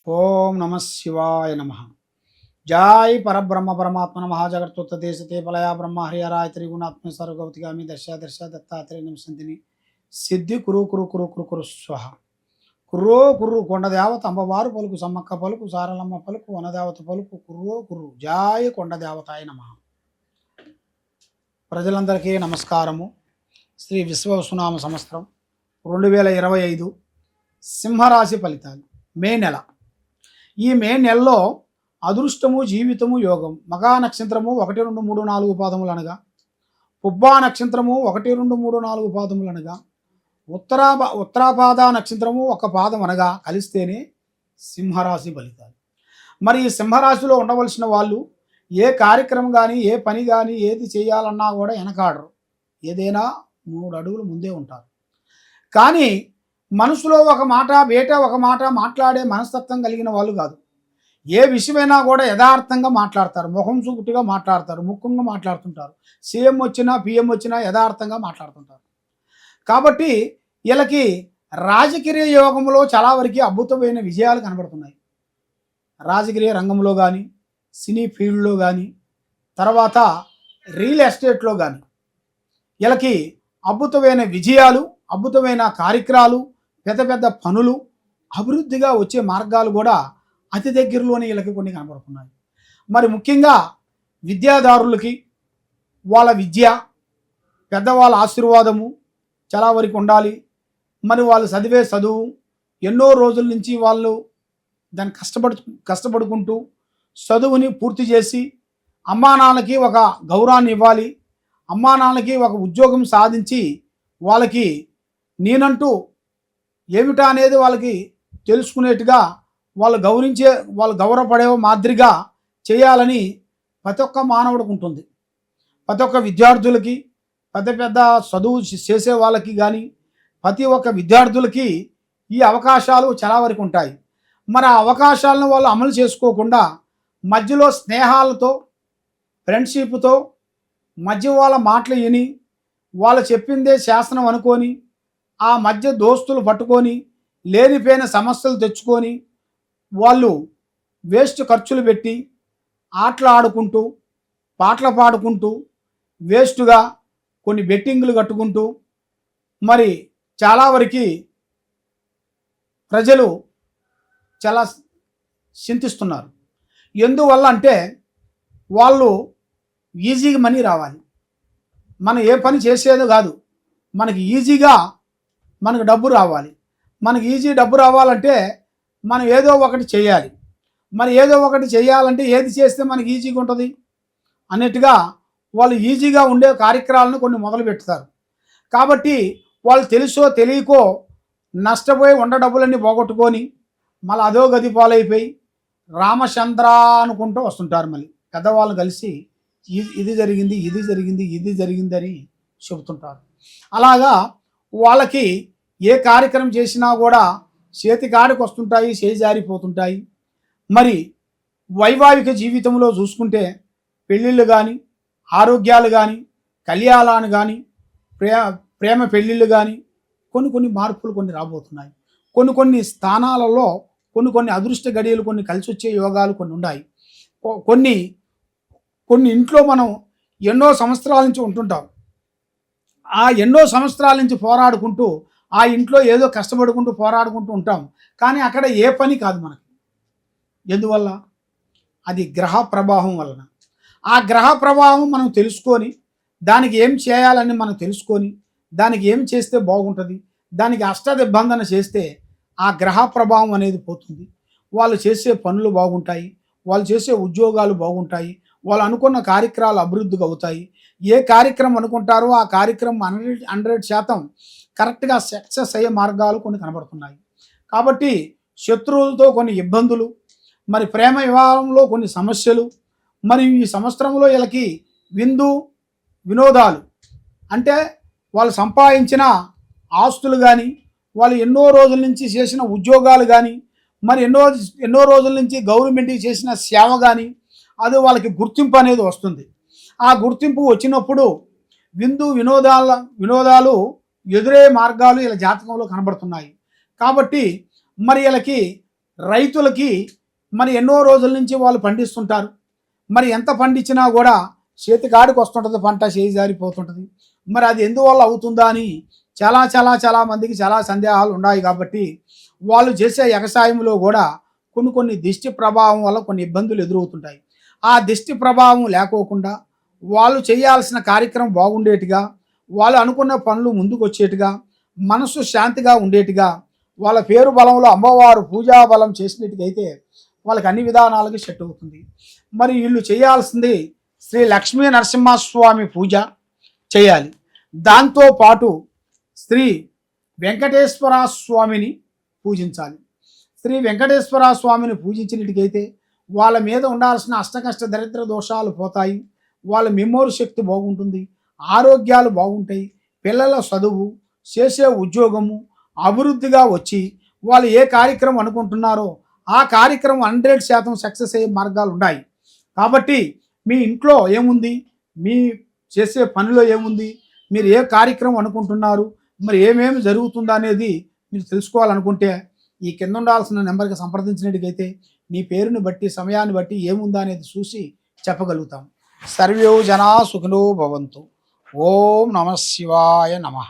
ఓం నమ శివాయ నమ. జాయ్ పరబ్రహ్మ పరమాత్మ మహాజగత్తుత్త దేశతే పలయా బ్రహ్మ హరిహరాయ త్రిగుణాత్మ సర్వగౌతిగామి దర్శ దర్శ దత్తాత్రేయ నిమిషంతిని సిద్ధి కురు కురు కురు కురు కురు స్వహ కుర్రో కుర్రు కొండదేవత అంబవారు పలుకు సమ్మక్క పలుకు సారలమ్మ పలుకు వనదేవత పలుకు కుర్రో కుర్రు జాయ్ కొండదేవతాయ నమ. ప్రజలందరికీ నమస్కారము. శ్రీ విశ్వవసునామ సంవత్సరం 2025 సింహరాశి ఫలితాలు మే నెల. ఈ మే నెలలో అదృష్టము జీవితము యోగం మగా నక్షత్రము 1 2 3 4 పాదములు అనగా, పుబ్బా నక్షత్రము 1 2 3 4 పాదములు అనగా, ఉత్తరాపాద నక్షత్రము 1 పాదం అనగా కలిస్తేనే సింహరాశి ఫలితాలు. మరి ఈ సింహరాశిలో ఉండవలసిన వాళ్ళు ఏ కార్యక్రమం కానీ ఏ పని కానీ ఏది చేయాలన్నా కూడా వెనకాడరు. ఏదైనా 3 అడుగులు ముందే ఉంటారు. కానీ మనసులో ఒక మాట బయట ఒక మాట మాట్లాడే మనస్తత్వం కలిగిన వాళ్ళు కాదు. ఏ విషయమైనా కూడా యథార్థంగా మాట్లాడతారు, ముఖం సూటిగా మాట్లాడతారు, ముఖ్యంగా మాట్లాడుతుంటారు. సీఎం వచ్చినా పిఎం వచ్చినా యథార్థంగా మాట్లాడుతుంటారు. కాబట్టి వీళ్ళకి రాజకీయ యోగంలో చాలా వరకు అద్భుతమైన విజయాలు కనబడుతున్నాయి. రాజకీయ రంగంలో కానీ, సినీ ఫీల్డ్లో కానీ, తర్వాత రియల్ ఎస్టేట్లో కానీ వీళ్ళకి అద్భుతమైన విజయాలు, అద్భుతమైన కార్యక్రమాలు, పెద్ద పెద్ద పనులు, అభివృద్ధిగా వచ్చే మార్గాలు కూడా అతి దగ్గరలోనే వీళ్ళకి కొన్ని కనబడుతున్నాయి. మరి ముఖ్యంగా విద్యాదారులకి వాళ్ళ విద్య, పెద్దవాళ్ళ ఆశీర్వాదము చాలా వరకు ఉండాలి. మరి వాళ్ళు చదివే చదువు ఎన్నో రోజుల నుంచి వాళ్ళు దాన్ని కష్టపడుకుంటూ చదువుని పూర్తి చేసి అమ్మా నాన్నకి ఒక గౌరవాన్ని ఇవ్వాలి. అమ్మా నాన్నకి ఒక ఉద్యోగం సాధించి వాళ్ళకి నేనంటూ ఏమిటా అనేది వాళ్ళకి తెలుసుకునేట్టుగా వాళ్ళు గౌరవపడే మాదిరిగా చేయాలని ప్రతి ఒక్క మానవుడికి ఉంటుంది. ప్రతి ఒక్క విద్యార్థులకి, పెద్ద పెద్ద చదువు చేసే వాళ్ళకి కానీ ప్రతి ఒక్క విద్యార్థులకి ఈ అవకాశాలు చాలా వరకు ఉంటాయి. మరి ఆ అవకాశాలను వాళ్ళు అమలు చేసుకోకుండా మధ్యలో స్నేహాలతో, ఫ్రెండ్షిప్తో మధ్య వాళ్ళ మాటలు విని వాళ్ళు చెప్పిందే శాసనం అనుకొని ఆ మధ్య దోస్తులు పట్టుకొని లేనిపోయిన సమస్యలు తెచ్చుకొని వాళ్ళు వేస్ట్ ఖర్చులు పెట్టి ఆటలు ఆడుకుంటూ పాటలు పాడుకుంటూ వేస్ట్గా కొన్ని బెట్టింగ్లు కట్టుకుంటూ మరి చాలా వరకు ప్రజలు చాలా చింతిస్తున్నారు. ఎందువల్ల అంటే వాళ్ళు ఈజీగా మనీ రావాలి. మనం ఏ పని చేసేదో కాదు, మనకి ఈజీగా మనకు డబ్బు రావాలి. మనకి ఈజీ డబ్బు రావాలంటే మనం ఏదో ఒకటి చేయాలి. మరి ఏదో ఒకటి చేయాలంటే ఏది చేస్తే మనకి ఈజీగా ఉంటుంది అన్నట్టుగా వాళ్ళు ఈజీగా ఉండే కార్యక్రమాలను కొన్ని మొదలు పెడతారు. కాబట్టి వాళ్ళు తెలుసో తెలియకో నష్టపోయి ఉండ డబ్బులన్నీ పోగొట్టుకొని మళ్ళీ అదో గది పాలైపోయి రామచంద్ర అనుకుంటూ వస్తుంటారు. మళ్ళీ పెద్దవాళ్ళు కలిసి ఇది జరిగింది ఇది జరిగింది ఇది జరిగిందని చెబుతుంటారు. అలాగా వాళ్ళకి ఏ కార్యక్రమం చేసినా కూడా చేతి కాడికి వస్తుంటాయి, చేజారిపోతుంటాయి. మరి వైవాహిక జీవితంలో చూసుకుంటే పెళ్ళిళ్ళు కానీ, ఆరోగ్యాలు కానీ, కళ్యాణాలు కానీ, ప్రేమ పెళ్ళిళ్ళు కానీ కొన్ని మార్పులు కొన్ని రాబోతున్నాయి. కొన్ని స్థానాలలో కొన్ని అదృష్ట గడియలు కొన్ని కలిసి వచ్చే యోగాలు కొన్ని ఉన్నాయి. కొన్ని ఇంట్లో మనం ఎన్నో సంవత్సరాల నుంచి ఉంటుంటాం. ఆ ఎన్నో సంవత్సరాల నుంచి పోరాడుకుంటూ ఆ ఇంట్లో ఏదో కష్టపడుకుంటూ పోరాడుకుంటూ ఉంటాం. కానీ అక్కడ ఏ పని కాదు మనకి. ఎందువల్ల? అది గ్రహ ప్రభావం వలన. ఆ గ్రహ ప్రభావం మనం తెలుసుకొని దానికి ఏం చేయాలని మనం తెలుసుకొని దానికి ఏం చేస్తే బాగుంటుంది, దానికి అష్టదిబ్బందన చేస్తే ఆ గ్రహ ప్రభావం అనేది పోతుంది. వాళ్ళు చేసే పనులు బాగుంటాయి, వాళ్ళు చేసే ఉద్యోగాలు బాగుంటాయి, వాళ్ళు అనుకున్న కార్యక్రమాలు అభివృద్ధిగా అవుతాయి. ఏ కార్యక్రమం అనుకుంటారో ఆ కార్యక్రమం 100% కరెక్ట్గా సక్సెస్ అయ్యే మార్గాలు కొన్ని కనబడుతున్నాయి. కాబట్టి శత్రువులతో కొన్ని ఇబ్బందులు, మరి ప్రేమ వివాహంలో కొన్ని సమస్యలు, మరి ఈ సంవత్సరంలో వీళ్ళకి వినోదాలు అంటే వాళ్ళు సంపాదించిన ఆస్తులు కానీ, వాళ్ళు ఎన్నో రోజుల నుంచి చేసిన ఉద్యోగాలు కానీ, మరి ఎన్నో రోజుల నుంచి గవర్నమెంట్కి చేసిన సేవ కానీ అది వాళ్ళకి గుర్తింపు అనేది వస్తుంది. ఆ గుర్తింపు వచ్చినప్పుడు వినోదాలు ఎదురే మార్గాలు ఇలా జాతకంలో కనబడుతున్నాయి. కాబట్టి మరి వీళ్ళకి రైతులకి మరి ఎన్నో రోజుల నుంచి వాళ్ళు పండిస్తుంటారు. మరి ఎంత పండించినా కూడా చేతికాడికి వస్తుంటుంది, పంట చేయి జారిపోతుంటుంది. మరి అది ఎందువల్ల అవుతుందా అని చాలా చాలా చాలా మందికి చాలా సందేహాలు ఉన్నాయి. కాబట్టి వాళ్ళు చేసే వ్యవసాయంలో కూడా కొన్ని దిష్టి ప్రభావం వల్ల కొన్ని ఇబ్బందులు ఎదురవుతుంటాయి. ఆ దిష్టి ప్రభావం లేకోకుండా వాళ్ళు చేయాల్సిన కార్యక్రమం బాగుండేట్టుగా, వాళ్ళు అనుకున్న పనులు ముందుకు వచ్చేట్టుగా, మనసు శాంతిగా ఉండేట్టుగా, వాళ్ళ పేరు బలంలో అమ్మవారు పూజా బలం చేసినట్టుగైతే వాళ్ళకి అన్ని విధానాలకి సెట్ అవుతుంది. మరి వీళ్ళు చేయాల్సింది శ్రీ లక్ష్మీ నరసింహస్వామి పూజ చేయాలి. దాంతోపాటు శ్రీ వెంకటేశ్వర స్వామిని పూజించాలి. శ్రీ వెంకటేశ్వర స్వామిని పూజించినట్టుగైతే వాళ్ళ మీద ఉండాల్సిన అష్టకష్ట దరిద్ర దోషాలు పోతాయి. వాళ్ళ మెమోరీ శక్తి బాగుంటుంది, ఆరోగ్యాలు బాగుంటాయి, పిల్లల చదువు, చేసే ఉద్యోగము అభివృద్ధిగా వచ్చి వాళ్ళు ఏ కార్యక్రమం అనుకుంటున్నారో ఆ కార్యక్రమం 100% సక్సెస్ అయ్యే మార్గాలు ఉన్నాయి. కాబట్టి మీ ఇంట్లో ఏముంది, మీ చేసే పనిలో ఏముంది, మీరు ఏ కార్యక్రమం అనుకుంటున్నారు, మరి ఏమేమి జరుగుతుందా అనేది మీరు తెలుసుకోవాలనుకుంటే ఈ కింద ఉండాల్సిన నెంబర్కి సంప్రదించినట్టుగైతే నీ పేరుని బట్టి సమయాన్ని బట్టి ఏముందా అనేది చూసి చెప్పగలుగుతాం. సర్వే జనా సుఖినో భవంతు. ఓం నమ శివాయ నమః.